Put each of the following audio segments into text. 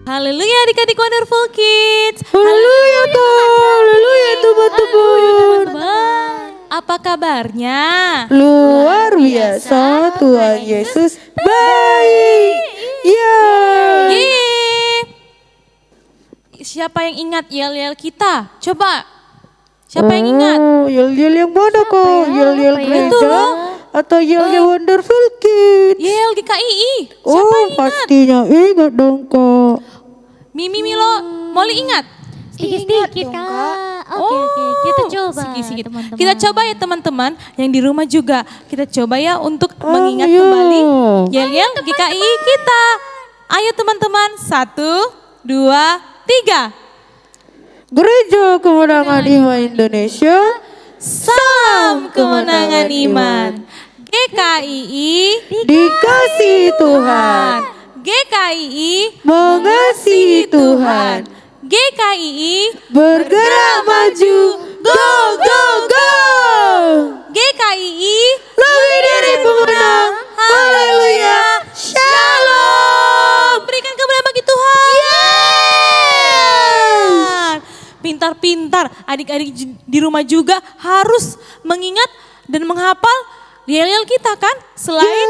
Haleluya adik-adik Wonderful Kids. Haleluya Kak, haleluya teman-teman. Apa kabarnya? Luar biasa Tuhan Yesus baik. Ya. Yeay. Siapa yang ingat yel-yel kita? Coba. Siapa yang ingat? Yel-yel yang mana Kak? Yel-yel Itu gereja loh. atau yel-yel Wonderful Kids? Yel GKII. Siapa Oh yang ingat? pastinya ingat dong Kak. Mimi, Milo, Molly ingat? Sedikit-sedikit Kak. Oke, kita coba Sedikit-sedikit. teman-teman. Kita coba ya teman-teman, yang di rumah juga. Kita coba ya untuk mengingat Ayo. kembali yel-yel GKI kita. Ayo teman-teman, 1, 2, 3. Gereja Kemenangan Iman Indonesia. Salam kemenangan iman. GKII Dikasih Tuhan. GKII Mengasihi Tuhan. GKII Bergerak maju. Go, go, go. GKII Lebih dari pemenang. Haleluya. Shalom. Berikan kemuliaan bagi Tuhan. Pintar-pintar adik-adik di rumah juga harus mengingat dan menghafal yel-yel kita kan. Selain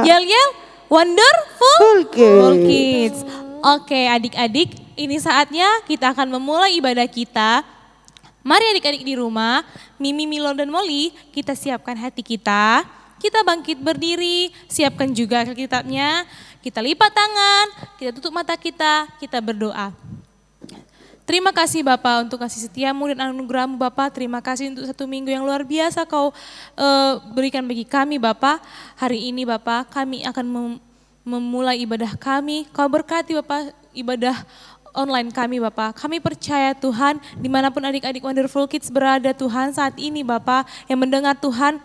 yel-yel Wonderful Kids. Oke adik-adik, ini saatnya kita akan memulai ibadah kita. Mari adik-adik di rumah, Mimi, Milo, dan Molly, kita siapkan hati kita. Kita bangkit berdiri, siapkan juga Alkitabnya. Kita lipat tangan, kita tutup mata kita berdoa. Terima kasih Bapak untuk kasih setiamu dan anugerahmu Bapak. Terima kasih untuk 1 minggu yang luar biasa Kau berikan bagi kami Bapak. Hari ini Bapak kami akan memulai ibadah kami. Kau berkati Bapak ibadah online kami Bapak. Kami percaya Tuhan dimanapun adik-adik Wonderful Kids berada Tuhan saat ini Bapak yang mendengar Tuhan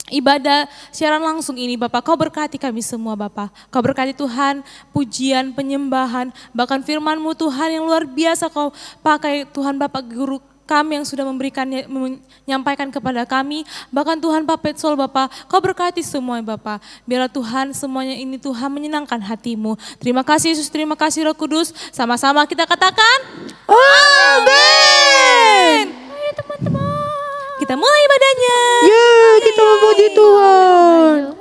ibadah siaran langsung ini Bapak, Kau berkati kami semua Bapak. Kau berkati Tuhan pujian, penyembahan, bahkan firman-Mu Tuhan yang luar biasa Kau pakai Tuhan Bapak guru kami yang sudah menyampaikan kepada kami. Bahkan Tuhan Pak Petsol Bapak, Kau berkati semua Bapak. Biarlah Tuhan semuanya ini Tuhan menyenangkan hati-Mu. Terima kasih Yesus, terima kasih Roh Kudus. Sama-sama kita katakan amin. Ayo teman-teman. Kita mulai ibadahnya. Ya, kita memuji Tuhan.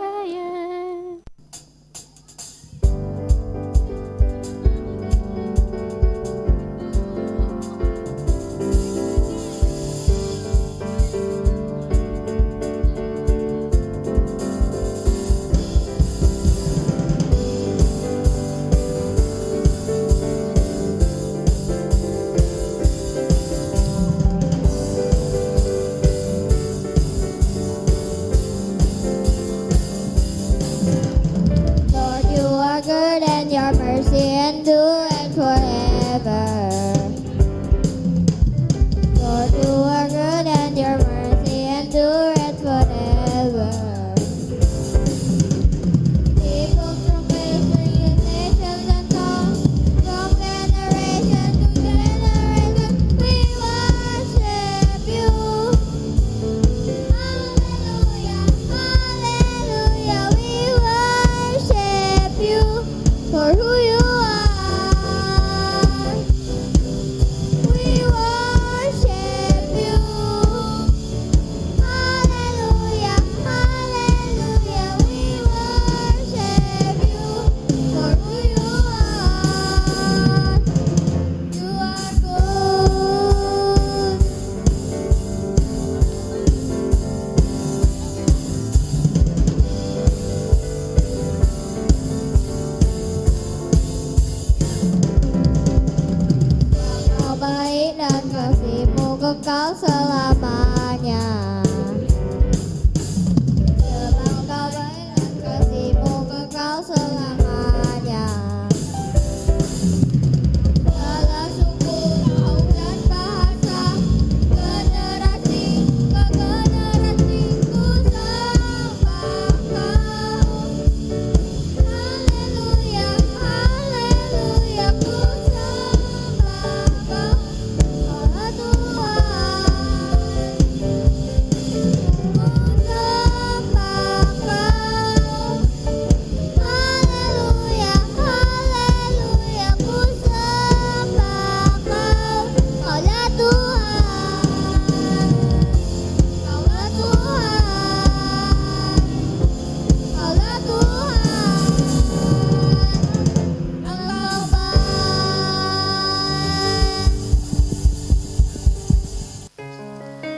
Lord, you are good and your mercy endureth forever. Lord, you are good and your mercy endureth forever. People from nations and tongues, from generation to generation, we worship you. Hallelujah, hallelujah, we worship you for who you are. We worship you. Hallelujah, hallelujah, we worship you for who you are. You are good. Kau baik dan kasih-Mu kekal selamanya. Sebab Kau baik dan kasih-Mu kekal selamanya. Segala suku, kaum dan bahasa, generasi ke generasi ku sembah Kau. Haleluya, haleluya, ku sembah Kau, Allah Tuhan.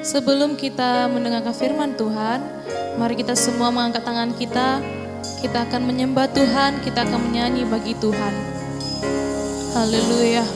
Sebelum kita mendengarkan firman Tuhan, mari kita semua mengangkat tangan kita. Kita akan menyembah Tuhan, kita akan menyanyi bagi Tuhan. Haleluya.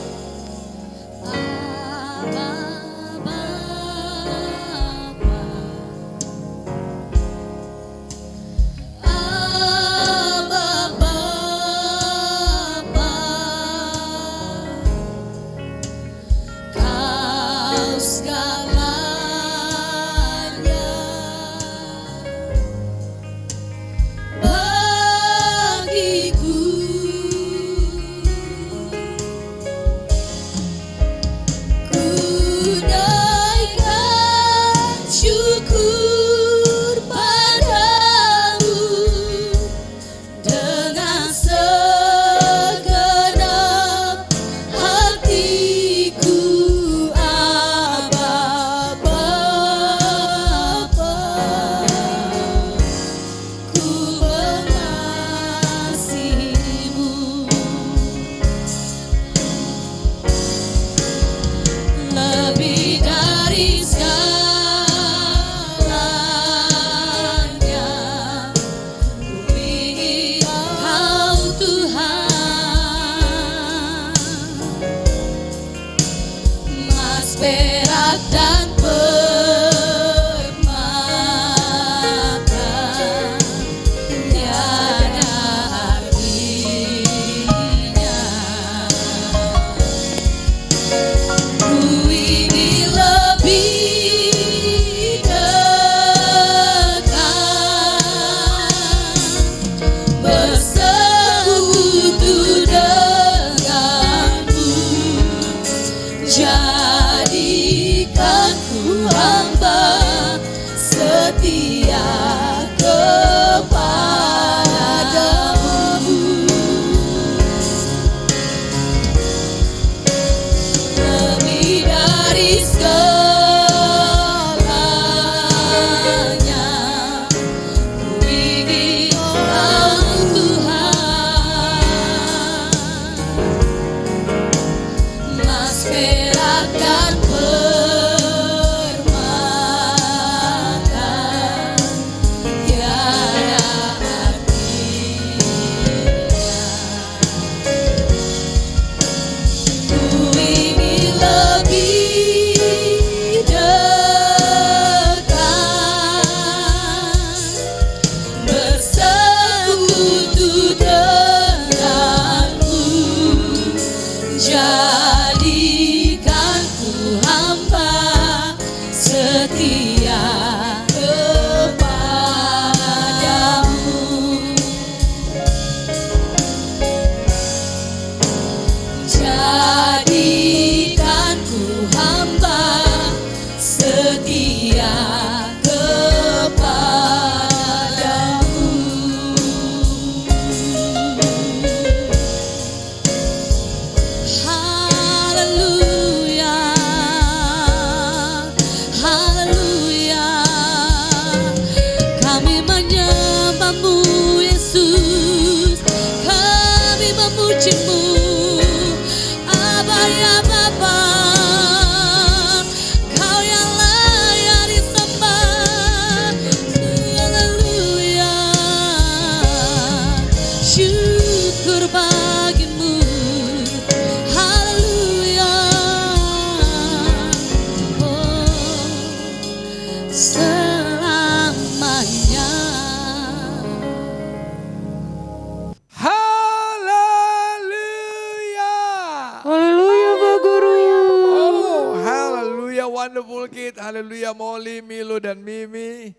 Wonderful Kid, haleluya, Molly, Milo, dan Mimi.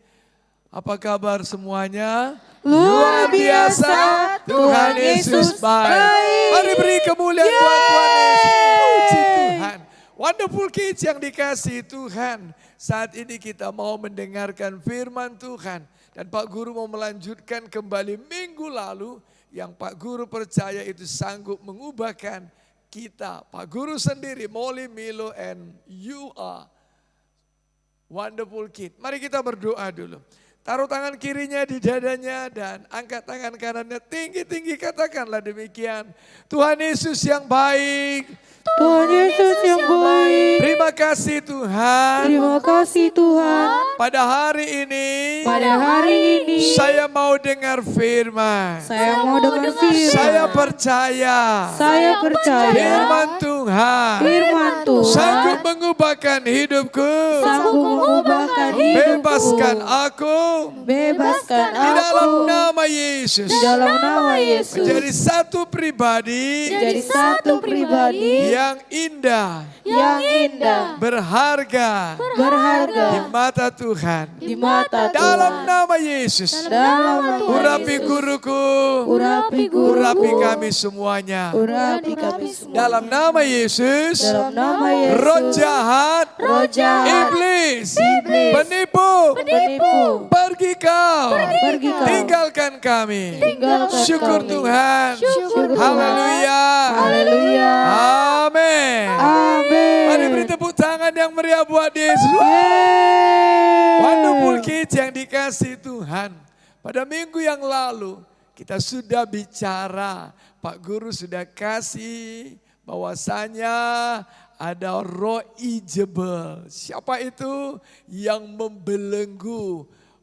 Apa kabar semuanya? Luar biasa, Tuhan Yesus baik. Mari beri kemuliaan buat Tuhan Yesus. Puji Tuhan. Wonderful Kids yang dikasihi Tuhan. Saat ini kita mau mendengarkan firman Tuhan. Dan Pak Guru mau melanjutkan kembali minggu lalu. Yang Pak Guru percaya itu sanggup mengubahkan kita. Pak Guru sendiri, Molly, Milo, and you are wonderful kid. Mari kita berdoa dulu. Taruh tangan kirinya di dadanya dan angkat tangan kanannya tinggi-tinggi, katakanlah demikian. Tuhan Yesus yang baik, Tuhan Yesus yang baik. Terima kasih Tuhan. Terima kasih Tuhan. Pada hari ini, Pada hari ini saya mau dengar firman. saya mau dengar firman. Saya percaya Saya percaya firman Tuhan firman Tuhan sanggup mengubahkan hidupku. sanggup mengubahkan hidupku. Bebaskan aku Bebaskan di dalam aku nama Yesus. di dalam nama Yesus. Menjadi satu pribadi Jadi satu pribadi yang indah, yang indah, berharga di berharga mata Tuhan. di mata Dalam Tuhan. nama Yesus. Dalam Tuhan Urapi Yesus. guruku, Urapi guruku. urapi kami semuanya. Urapi kami semua. Dalam nama Yesus, Dalam nama Yesus. roh jahat, Roh jahat, iblis, iblis, penipu, penipu, pergi kau, pergi kau. tinggalkan kami. Tinggalkan Syukur kami. Tuhan. Syukur Tuhan. Haleluya. Haleluya. Amin. Amin. Mari beri tepuk tangan yang meriah buat Yesus. Yeay. Wonderful Kids yang dikasih Tuhan. Pada minggu yang lalu kita sudah bicara, Pak Guru sudah kasih bahwasanya ada roh Ijebel. Siapa itu? Yang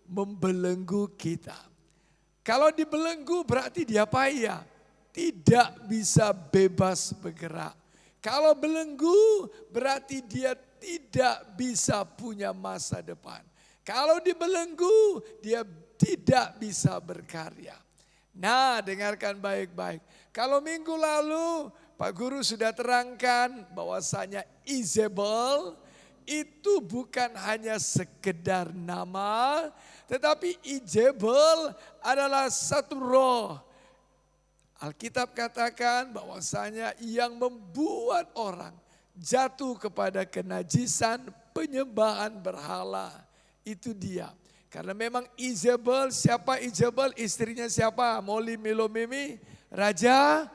membelenggu kita. Kalau dibelenggu berarti diapain ya? Tidak bisa bebas bergerak. Kalau belenggu berarti dia tidak bisa punya masa depan. Kalau dibelenggu dia tidak bisa berkarya. Nah, dengarkan baik-baik. Kalau minggu lalu Pak Guru sudah terangkan bahwasanya Izebel itu bukan hanya sekedar nama, tetapi Izebel adalah satu roh. Alkitab katakan bahwasanya yang membuat orang jatuh kepada kenajisan penyembahan berhala. Itu dia. Karena memang Izebel, siapa Izebel? Istrinya siapa? Moli Milo Mimi? Raja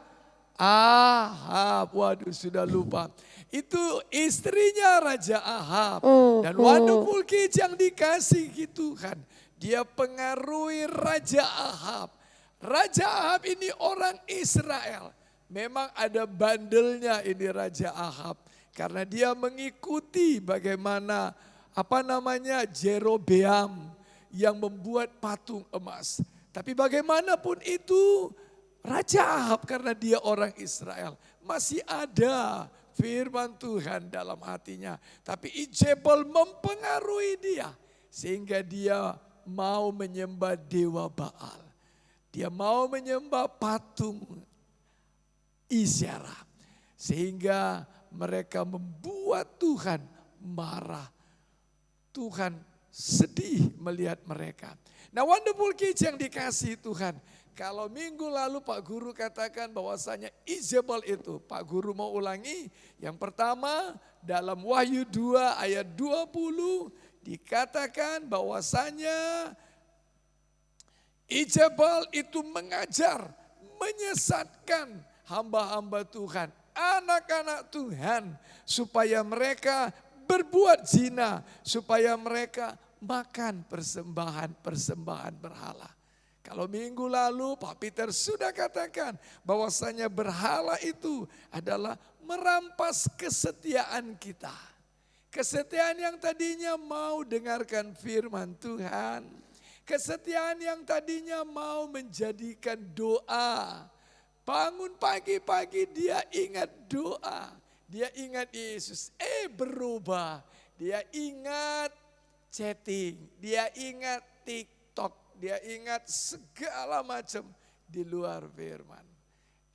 Ahab. Waduh sudah lupa. Itu istrinya Raja Ahab. Dan wonderful kids yang dikasih Tuhan. Dia pengaruhi Raja Ahab. Raja Ahab ini orang Israel. Memang ada bandelnya ini Raja Ahab. Karena dia mengikuti bagaimana Jerobeam yang membuat patung emas. Tapi bagaimanapun itu Raja Ahab karena dia orang Israel. Masih ada firman Tuhan dalam hatinya. Tapi Izebel mempengaruhi dia. Sehingga dia mau menyembah dewa Baal. Dia mau menyembah patung Isyara. Sehingga mereka membuat Tuhan marah. Tuhan sedih melihat mereka. Nah, wonderful kids yang dikasih Tuhan. Kalau minggu lalu Pak Guru katakan bahwasanya Izebel itu, Pak Guru mau ulangi. Yang pertama dalam Wahyu 2 ayat 20 dikatakan bahwasanya Izebel itu mengajar, menyesatkan hamba-hamba Tuhan, anak-anak Tuhan, supaya mereka berbuat zina, supaya mereka makan persembahan-persembahan berhala. Kalau minggu lalu Pak Peter sudah katakan bahwasanya berhala itu adalah merampas kesetiaan kita. Kesetiaan yang tadinya mau dengarkan firman Tuhan. Kesetiaan yang tadinya mau menjadikan doa. Bangun pagi-pagi dia ingat doa. Dia ingat Yesus. Berubah. Dia ingat chatting. Dia ingat TikTok. Dia ingat segala macam di luar firman.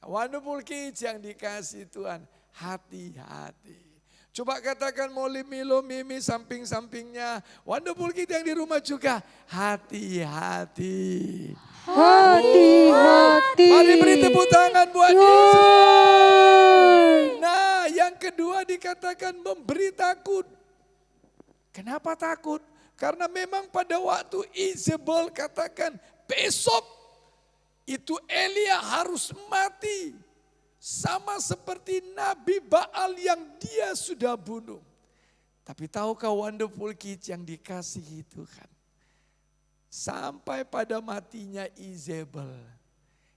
Wonderful kids yang dikasih Tuhan. Hati-hati. Coba katakan Moli Milo Mimi samping-sampingnya. Wonderful kids yang di rumah juga. Hati-hati. Hati-hati. Mari beri tepuk tangan buat Yesus. Nah, yang kedua dikatakan memberi takut. Kenapa takut? Karena memang pada waktu Izebel katakan besok itu Elia harus mati. Sama seperti Nabi Baal yang dia sudah bunuh. Tapi tahukah wonderful kids yang dikasihi Tuhan? Sampai pada matinya Izebel,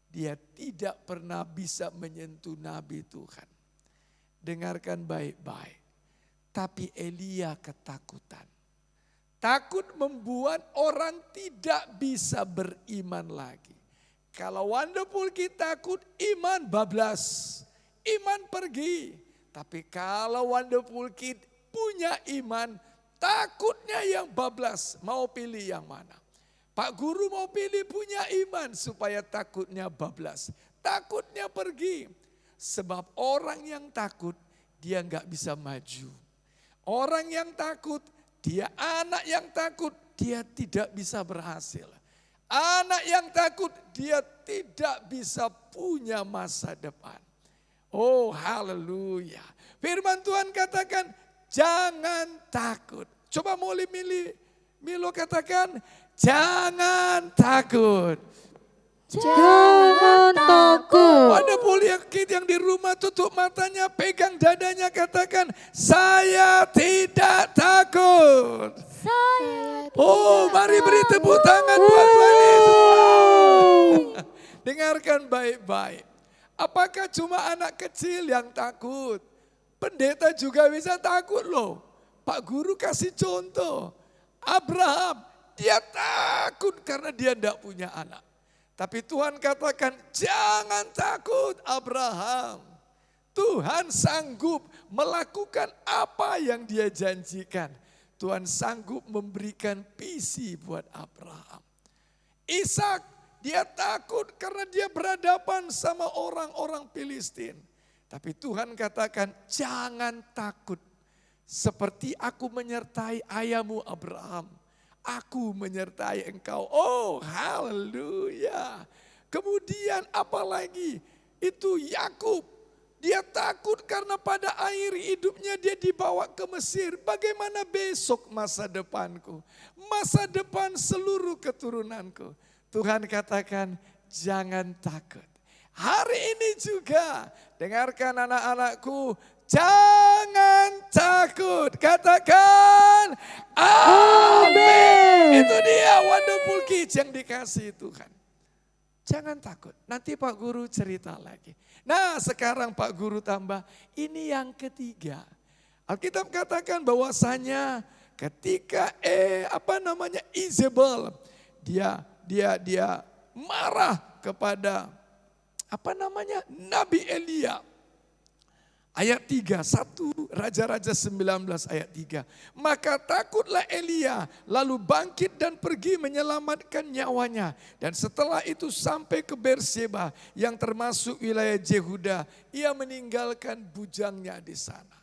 dia tidak pernah bisa menyentuh Nabi Tuhan. dengarkan baik-baik. Tapi Elia ketakutan. Takut membuat orang tidak bisa beriman lagi. Kalau Wonderful Kid takut, iman bablas. Iman pergi. Tapi kalau Wonderful Kid punya iman, takutnya yang bablas. Mau pilih yang mana? Pak Guru mau pilih punya iman supaya takutnya bablas. Takutnya pergi. Sebab orang yang takut, dia nggak bisa maju. Orang yang takut, dia anak yang takut, dia tidak bisa berhasil. Anak yang takut, dia tidak bisa punya masa depan. Oh haleluya. Firman Tuhan katakan, jangan takut. Coba Milo katakan, jangan takut. Jangan takut. Ada Kid yang di rumah tutup matanya, pegang dadanya, katakan, saya tidak takut. Oh, mari beri tepuk tangan buat Tuhan Yesus. Dengarkan baik-baik. Apakah cuma anak kecil yang takut? Pendeta juga bisa takut loh. Pak Guru kasih contoh. Abraham, dia takut karena dia tidak punya anak. Tapi Tuhan katakan, jangan takut Abraham. Tuhan sanggup melakukan apa yang dia janjikan. Tuhan sanggup memberikan visi buat Abraham. Ishak, dia takut karena dia berhadapan sama orang-orang Filistin. Tapi Tuhan katakan, jangan takut. Seperti aku menyertai ayahmu Abraham. Aku menyertai engkau. Oh haleluya. Kemudian apalagi itu Yakub. Dia takut karena pada akhir hidupnya dia dibawa ke Mesir. Bagaimana besok masa depanku? Masa depan seluruh keturunanku. Tuhan katakan jangan takut. Hari ini juga dengarkan anak-anakku. Jangan takut. Katakan amin. Itu dia Wonderful Kids yang dikasih Tuhan. Jangan takut. Nanti Pak Guru cerita lagi. Nah sekarang Pak Guru tambah. Ini yang ketiga. Alkitab katakan bahwasanya ketika Izebel. Dia marah kepada Nabi Elia. Ayat 3, 1 Raja-Raja 19 ayat 3. Maka takutlah Elia lalu bangkit dan pergi menyelamatkan nyawanya. Dan setelah itu sampai ke Berseba yang termasuk wilayah Yehuda. Ia meninggalkan bujangnya di sana.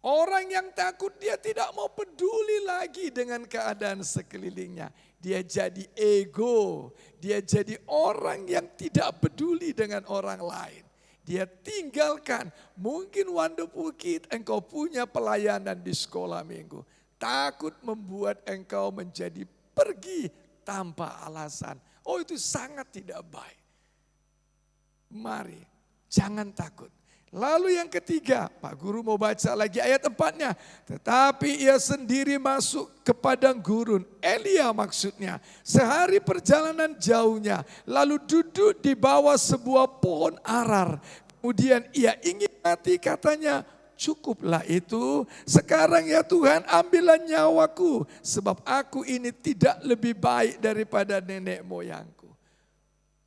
Orang yang takut dia tidak mau peduli lagi dengan keadaan sekelilingnya. Dia jadi ego, dia jadi orang yang tidak peduli dengan orang lain. Dia tinggalkan, mungkin Wonderful Kid engkau punya pelayanan di sekolah minggu. Takut membuat engkau menjadi pergi tanpa alasan. Oh itu sangat tidak baik. Mari, jangan takut. Lalu yang ketiga, Pak Guru mau baca lagi ayat 4-nya. Tetapi ia sendiri masuk ke padang gurun, Elia maksudnya. Sehari perjalanan jauhnya, lalu duduk di bawah sebuah pohon arar. Kemudian ia ingin mati, katanya, cukuplah itu. Sekarang ya Tuhan ambillah nyawaku, sebab aku ini tidak lebih baik daripada nenek moyangku.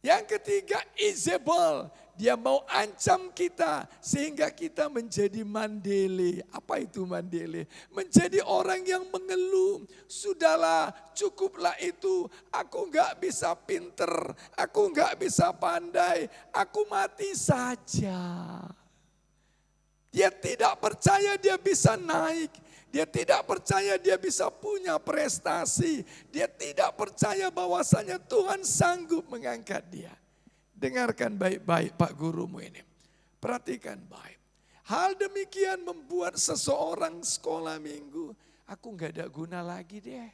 Yang ketiga Izebel. Dia mau ancam kita sehingga kita menjadi mandele. Apa itu mandele? Menjadi orang yang mengeluh. Sudahlah, cukuplah itu. Aku enggak bisa pinter, aku enggak bisa pandai, aku mati saja. Dia tidak percaya dia bisa naik. Dia tidak percaya dia bisa punya prestasi. Dia tidak percaya bahwasanya Tuhan sanggup mengangkat dia. Dengarkan baik-baik Pak Gurumu ini. Perhatikan baik. Hal demikian membuat seseorang sekolah minggu. Aku enggak ada guna lagi deh.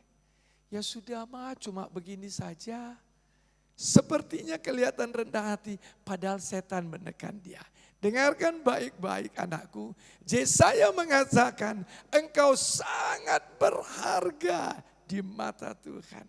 Ya sudah mah cuma begini saja. Sepertinya kelihatan rendah hati padahal setan menekan dia. Dengarkan baik-baik anakku. Yesaya mengatakan engkau sangat berharga di mata Tuhan.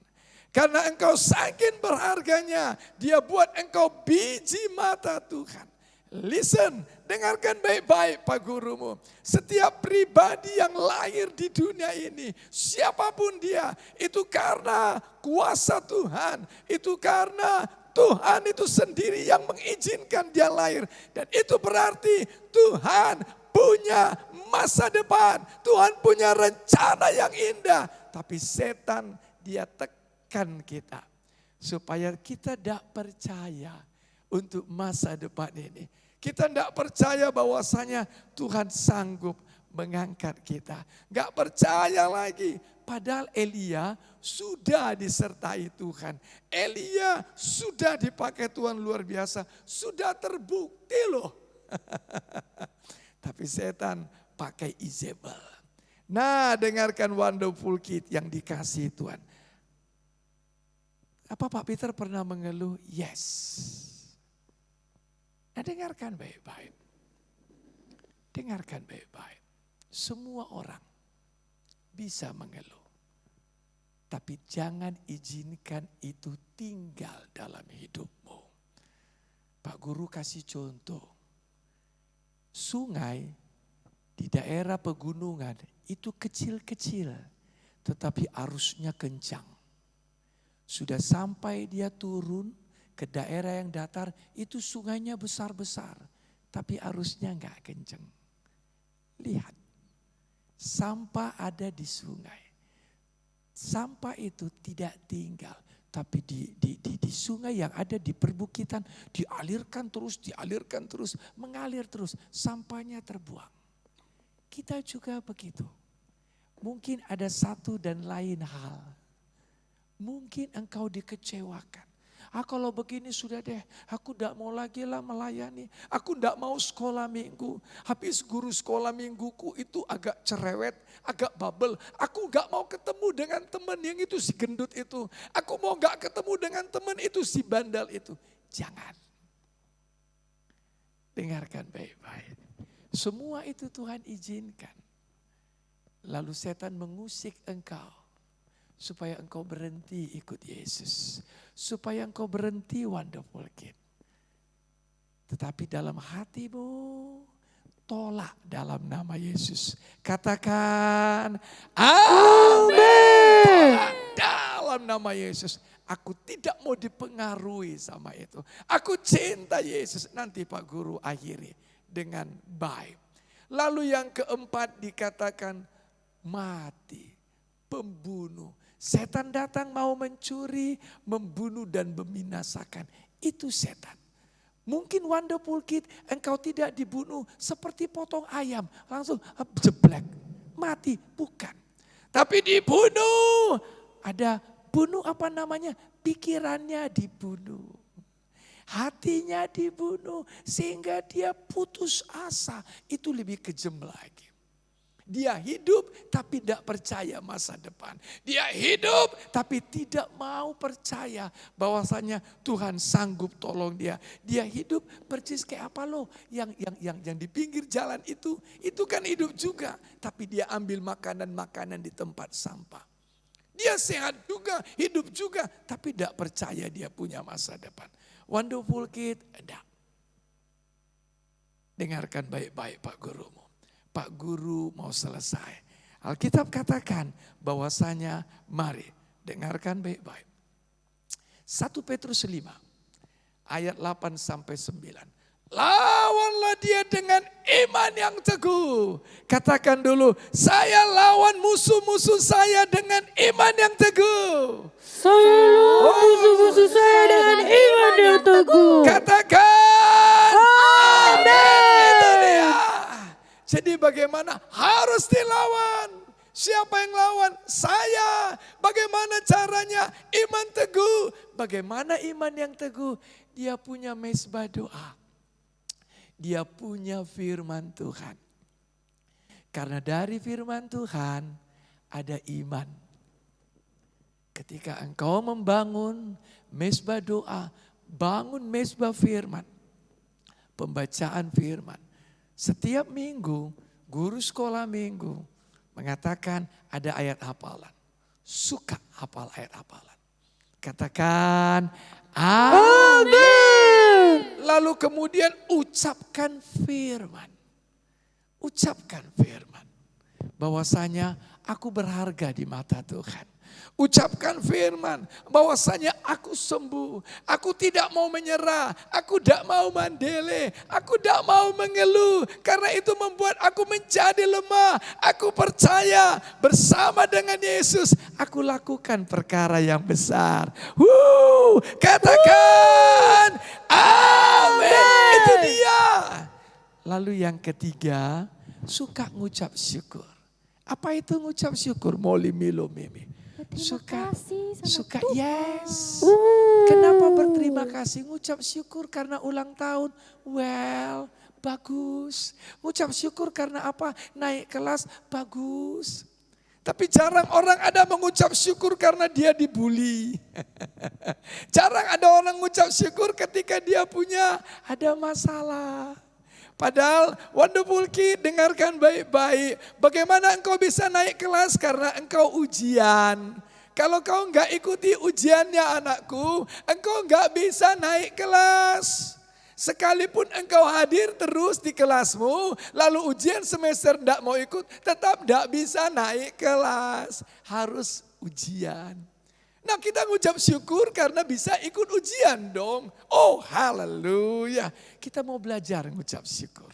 Karena engkau saking berharganya, dia buat engkau biji mata Tuhan. Listen, dengarkan baik-baik Pak Gurumu. Setiap pribadi yang lahir di dunia ini, siapapun dia, itu karena kuasa Tuhan. Itu karena Tuhan itu sendiri yang mengizinkan dia lahir. Dan itu berarti Tuhan punya masa depan. Tuhan punya rencana yang indah. Tapi setan dia tekan kita. Supaya kita tidak percaya untuk masa depan ini. Kita tidak percaya bahwasanya Tuhan sanggup mengangkat kita. Gak percaya lagi. Padahal Elia sudah disertai Tuhan. Elia sudah dipakai Tuhan luar biasa. Sudah terbukti loh. Tapi setan pakai Izebel. Nah, dengarkan Wonderful Kid yang dikasih Tuhan. Apa Pak Peter pernah mengeluh? Yes. Nah, dengarkan baik-baik. Dengarkan baik-baik. Semua orang bisa mengeluh. Tapi jangan izinkan itu tinggal dalam hidupmu. Pak Guru kasih contoh. Sungai di daerah pegunungan itu kecil-kecil. Tetapi arusnya kencang. Sudah sampai dia turun ke daerah yang datar, itu sungainya besar-besar. Tapi arusnya enggak kencang. Lihat, sampah ada di sungai. Sampah itu tidak tinggal. Tapi di sungai yang ada di perbukitan, dialirkan terus, mengalir terus. Sampahnya terbuang. Kita juga begitu. Mungkin ada satu dan lain hal. Mungkin engkau dikecewakan. Kalau begini sudah deh, aku tidak mau lagi lah melayani. Aku tidak mau sekolah minggu. Habis guru sekolah mingguku itu agak cerewet, agak bubble. Aku gak mau ketemu dengan teman yang itu si gendut itu. Aku mau gak ketemu dengan teman itu si bandel itu. Jangan. Dengarkan baik-baik. Semua itu Tuhan izinkan. Lalu setan mengusik engkau. Supaya engkau berhenti ikut Yesus. Supaya engkau berhenti Wonderful Kid. Tetapi dalam hatimu, tolak dalam nama Yesus. Katakan, amin. Tolak dalam nama Yesus. Aku tidak mau dipengaruhi sama itu. Aku cinta Yesus. Nanti Pak Guru akhiri dengan baik. Lalu yang keempat dikatakan mati, pembunuh. Setan datang mau mencuri, membunuh dan membinasakan. Itu setan. Mungkin Wonderful Kid engkau tidak dibunuh seperti potong ayam. Langsung jeblek, mati. Bukan. Tapi dibunuh. Ada bunuh apa namanya? Pikirannya dibunuh. Hatinya dibunuh sehingga dia putus asa. Itu lebih kejam lagi. Dia hidup tapi tidak percaya masa depan. Dia hidup tapi tidak mau percaya bahwasanya Tuhan sanggup tolong dia. Dia hidup persis kayak apa loh yang di pinggir jalan itu kan hidup juga. Tapi dia ambil makanan-makanan di tempat sampah. Dia sehat juga, hidup juga, tapi tidak percaya dia punya masa depan. Wonderful Kid, enggak. Dengarkan baik-baik Pak Gurumu. Pak Guru mau selesai. Alkitab katakan bahwasanya mari dengarkan baik-baik. 1 Petrus 5 ayat 8 sampai 9. Lawanlah dia dengan iman yang teguh. Katakan dulu, saya lawan musuh-musuh saya dengan iman yang teguh. Saya lawan musuh-musuh saya dengan iman yang teguh. Katakan amin. Itu dia. Jadi bagaimana? Harus dilawan. Siapa yang lawan? Saya. Bagaimana caranya? Iman teguh. Bagaimana iman yang teguh? Dia punya mezbah doa. Dia punya firman Tuhan. Karena dari firman Tuhan ada iman. Ketika engkau membangun mezbah doa, bangun mezbah firman. Pembacaan firman. Setiap minggu, guru sekolah minggu mengatakan ada ayat hafalan. Suka hafal ayat hafalan. Katakan amin. lalu kemudian ucapkan firman. Ucapkan firman. Bahwasanya aku berharga di mata Tuhan. Ucapkan firman bahwasanya aku sembuh. Aku tidak mau menyerah. Aku tidak mau mandele. Aku tidak mau mengeluh. Karena itu membuat aku menjadi lemah. Aku percaya bersama dengan Yesus. Aku lakukan perkara yang besar. Katakan amin. Itu dia. Lalu yang ketiga, suka ngucap syukur. Apa itu ngucap syukur? Moli milo mimi. Suka yes. Kenapa berterima kasih? Ngucap syukur karena ulang tahun. Well, bagus. Ngucap syukur karena apa? Naik kelas, bagus. Tapi jarang orang ada mengucap syukur karena dia dibully. Jarang ada orang mengucap syukur ketika dia ada masalah. Padahal Wonderful Kid, dengarkan baik-baik. Bagaimana engkau bisa naik kelas karena engkau ujian. Kalau kau enggak ikuti ujiannya anakku, engkau enggak bisa naik kelas. Sekalipun engkau hadir terus di kelasmu, lalu ujian semester enggak mau ikut, tetap enggak bisa naik kelas. Harus ujian. Nah kita ngucap syukur karena bisa ikut ujian dong. Oh haleluya. Kita mau belajar ngucap syukur.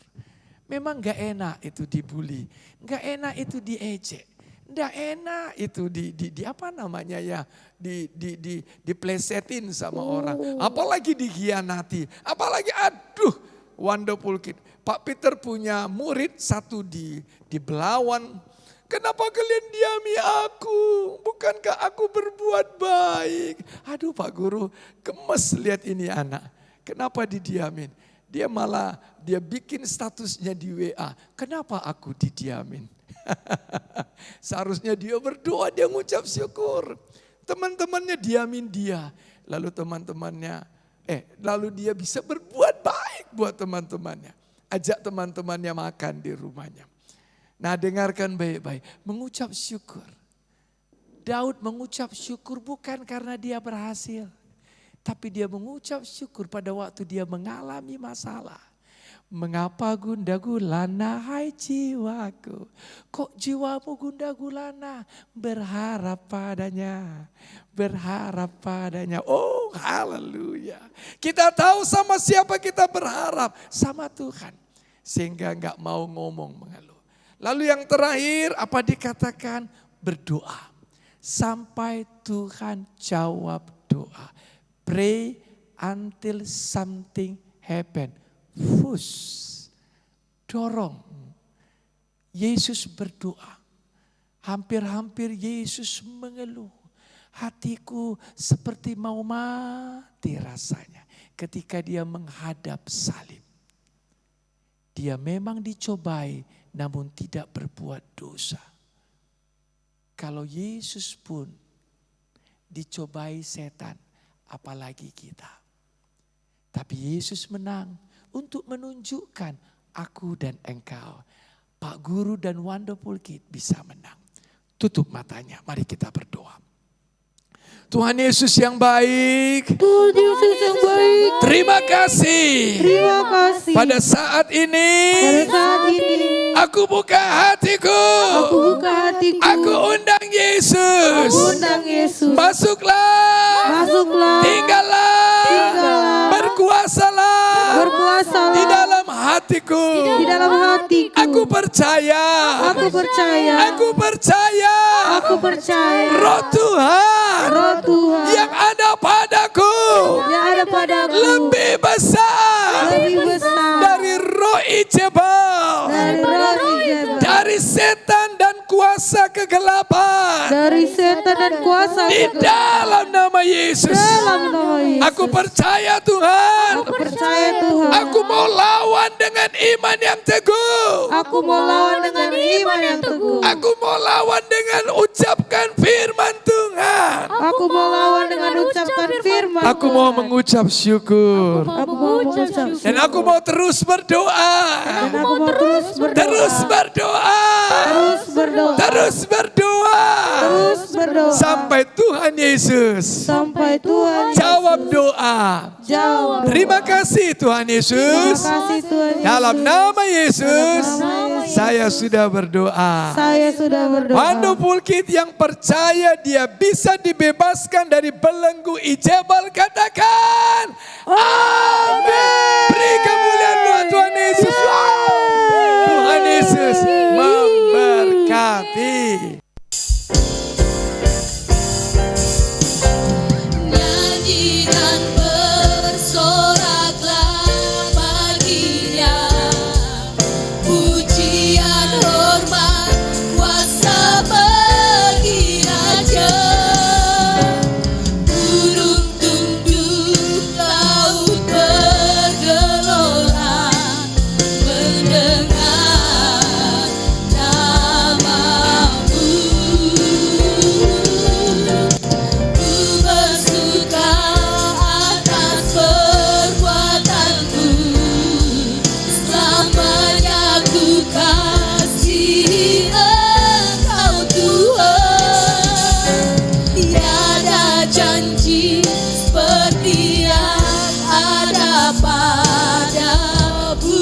Memang gak enak itu dibully. Gak enak itu diejek. Gak enak itu diplesetin sama orang. Apalagi dikhianati. Apalagi Wonderful Kid. Pak Peter punya murid satu di Belawan. Kenapa kalian diami aku? Bukankah aku berbuat baik? Aduh Pak Guru, gemes lihat ini anak. Kenapa didiamin? Dia bikin statusnya di WA. Kenapa aku didiamin? Seharusnya dia berdoa, dia ngucap syukur. Teman-temannya diamin dia. Lalu lalu dia bisa berbuat baik buat teman-temannya. Ajak teman-temannya makan di rumahnya. Nah dengarkan baik-baik, mengucap syukur. Daud mengucap syukur bukan karena dia berhasil. Tapi dia mengucap syukur pada waktu dia mengalami masalah. Mengapa gundah gulana hai jiwaku. Kok jiwamu gundah gulana? Berharap padanya. Berharap padanya. Oh haleluya. Kita tahu sama siapa kita berharap. Sama Tuhan. Sehingga gak mau ngomong mengeluh. Lalu yang terakhir apa dikatakan? Berdoa. Sampai Tuhan jawab doa. Pray until something happen. Dorong. Yesus berdoa. Hampir-hampir Yesus mengeluh. Hatiku seperti mau mati rasanya. Ketika dia menghadap salib. Dia memang dicobai namun tidak berbuat dosa. Kalau Yesus pun dicobai setan, apalagi kita. Tapi Yesus menang untuk menunjukkan aku dan engkau. Pak Guru dan Wonderful Kid bisa menang. Tutup matanya, mari kita berdoa. Tuhan Yesus yang baik. Tuhan Yesus yang baik. Terima kasih. Terima kasih. Pada saat ini. Aku buka hatiku. Aku undang Yesus. Masuklah. Tinggallah. Berkuasalah. Di dalam hatiku. Aku percaya. Roh Tuhan. Yang ada padaku. Lebih besar. Dari roh Ijebal. Dari setan dan kuasa kegelapan. Di dalam nama Yesus. Aku percaya Tuhan. Aku mau lawan dengan iman yang teguh. Aku mau lawan dengan ucapkan firman Tuhan. Aku mau mengucap syukur. Dan aku mau terus berdoa. Terus berdoa. berdoa. Sampai Tuhan Yesus Sampai Tuhan jawab doa. jawab. Terima kasih Tuhan Yesus. Terima kasih Tuhan Yesus. Dalam nama Yesus, Nama Yesus. saya sudah berdoa. Saya sudah berdoa. Wonderful Kid yang percaya dia bisa dibebaskan dari belenggu Ijabal, katakan amin. Beri kemuliaan buat Tuhan Yesus. Wow. Tuhan Yesus memberkati. Nyanyi dan bersoraklah baginya, pujian hormat kuasa bagi Raja. Burung tunduk laut bergelora, mendengar namamu. Ku bersuka atas perbuatanku, selamanya ku kasihi Engkau Tuhan. Tiada janji seperti yang ada padamu.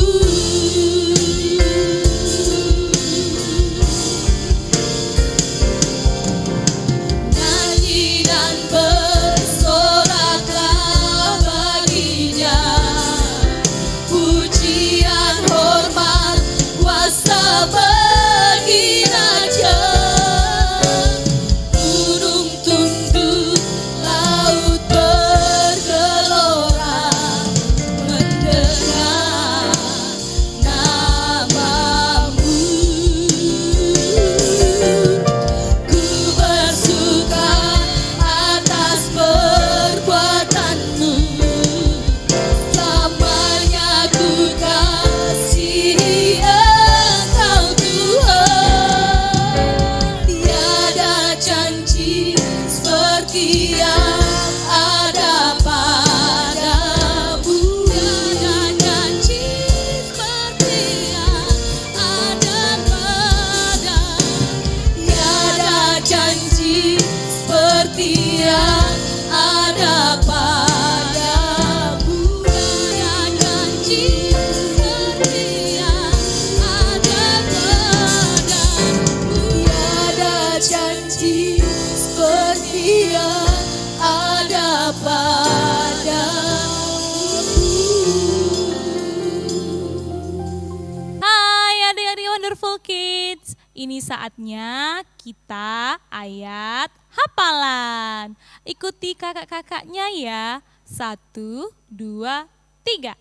Nyanyi dan bersoraklah baginya, pujian hormat kuasa bagi Raja. Gunung tunduk, laut bergelora, mendengar namamu. Ku bersuka atas perbuatanmu, selamanya ku kasihi Engkau Tuhan. Tiada janji seperti yang ada padamu. Tiada janji seperti yang ada padamu. Tiada janji seperti yang ada padamu. Tiada janji seperti yang ada padamu. Tiada janji seperti yang ada padamu. Hai adik-adik Wonderful Kids, ini saatnya kita ayat hafalan. Ikuti kakak-kakaknya ya. 1, 2, 3.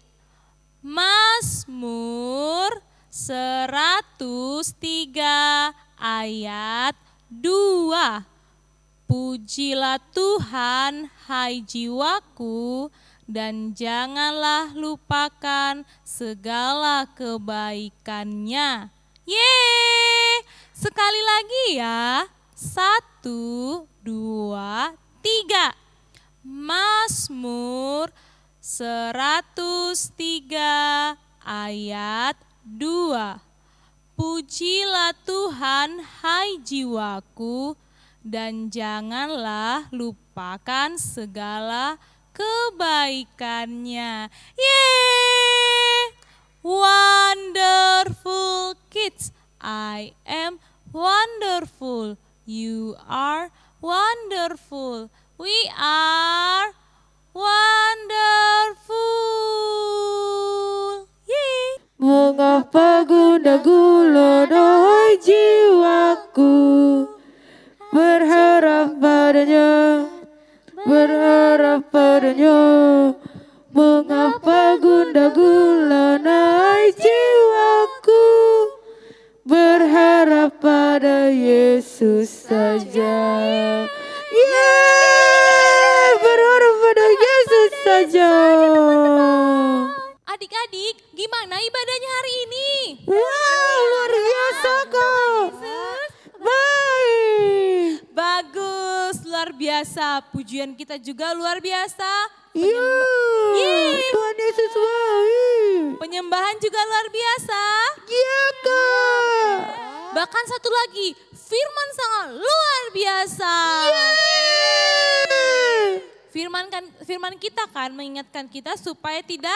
Mazmur 103 ayat 2. Pujilah Tuhan hai jiwaku, dan janganlah lupakan segala kebaikannya. Yeay! Sekali lagi ya. 1, 2, 3. Mazmur 103 ayat 2. Pujilah Tuhan hai jiwaku, dan janganlah lupakan segala kebaikannya. Yeay! Wonderful kids, I am wonderful. You are wonderful. We are wonderful. Yeay! Mengapa gundah gulana hai jiwaku, berharap padanya, berharap padanya. Mengapa gundah gulana hai jiwaku, berharap pada Yesus saja. Yeay, berharap pada Yesus saja. Adik-adik, gimana ibadahnya hari ini? Wow, luar biasa kak. Baik. Bagus, luar biasa. Pujian kita juga luar biasa. Iya. Yeay. Tuhan Yesus baik. Penyembahan juga luar biasa. Iya kak. Bahkan satu lagi, firman sangat luar biasa. Firman kita kan mengingatkan kita supaya tidak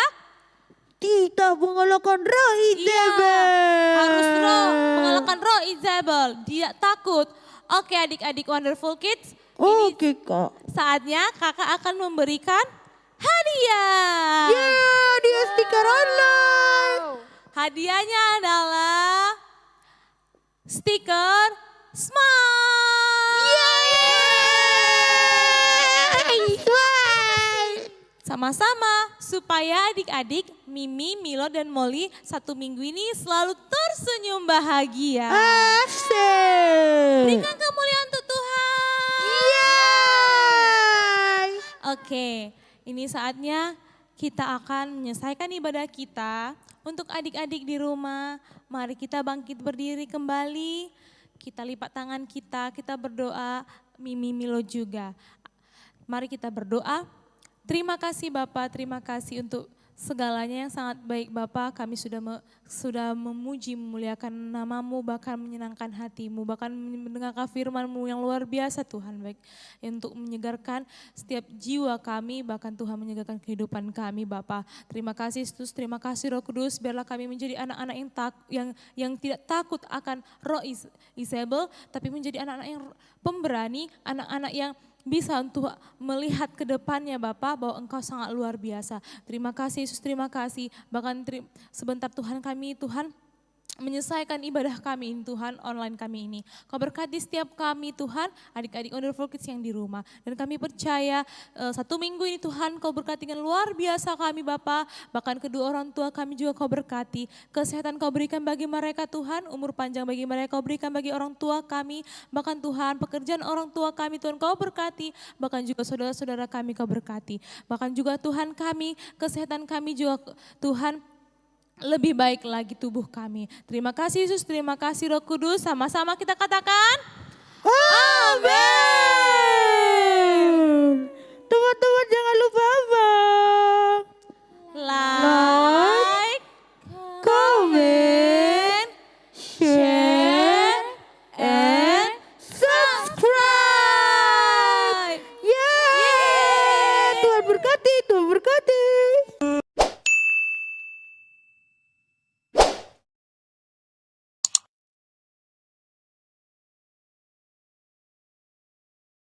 mengalahkan roh Izebel. harus mengalahkan roh Izebel. Tidak takut. Oke adik-adik Wonderful Kids. Oke kak. Saatnya kakak akan memberikan hadiah. Dia stiker online. Hadiahnya adalah stiker Smile. Sama-sama supaya adik-adik Mimi, Milo, dan Molly 1 minggu ini selalu tersenyum bahagia. Asik. Berikan kemuliaan untuk Tuhan. Oke, ini saatnya kita akan menyelesaikan ibadah kita. Untuk adik-adik di rumah, mari kita bangkit berdiri kembali. Kita lipat tangan kita berdoa, Mimi, Milo juga. Mari kita berdoa. Terima kasih Bapak, terima kasih untuk segalanya yang sangat baik Bapak. Kami sudah memuji, memuliakan nama-Mu, bahkan menyenangkan hati-Mu, bahkan mendengarkan firman-Mu yang luar biasa Tuhan. Baik untuk menyegarkan setiap jiwa kami, bahkan Tuhan menyegarkan kehidupan kami Bapak. Terima kasih Yesus, terima kasih Roh Kudus, biarlah kami menjadi anak-anak yang tidak takut akan roh Izebel, tapi menjadi anak-anak yang pemberani, anak-anak yang bisa untuk melihat ke depannya Bapak bahwa Engkau sangat luar biasa. Terima kasih Yesus, terima kasih. Bahkan sebentar Tuhan kami, Tuhan menyelesaikan ibadah kami ini Tuhan, online kami ini. Kau berkati setiap kami Tuhan, adik-adik Wonderful Kids yang di rumah. Dan kami percaya 1 minggu ini Tuhan Kau berkati dengan luar biasa kami Bapa. Bahkan kedua orang tua kami juga Kau berkati. Kesehatan Kau berikan bagi mereka Tuhan, umur panjang bagi mereka Kau berikan bagi orang tua kami. Bahkan Tuhan pekerjaan orang tua kami Tuhan Kau berkati. Bahkan juga saudara-saudara kami Kau berkati. Bahkan juga Tuhan kami, kesehatan kami juga Tuhan lebih baik lagi tubuh kami. Terima kasih Yesus, terima kasih Roh Kudus. Sama-sama kita katakan, Amin.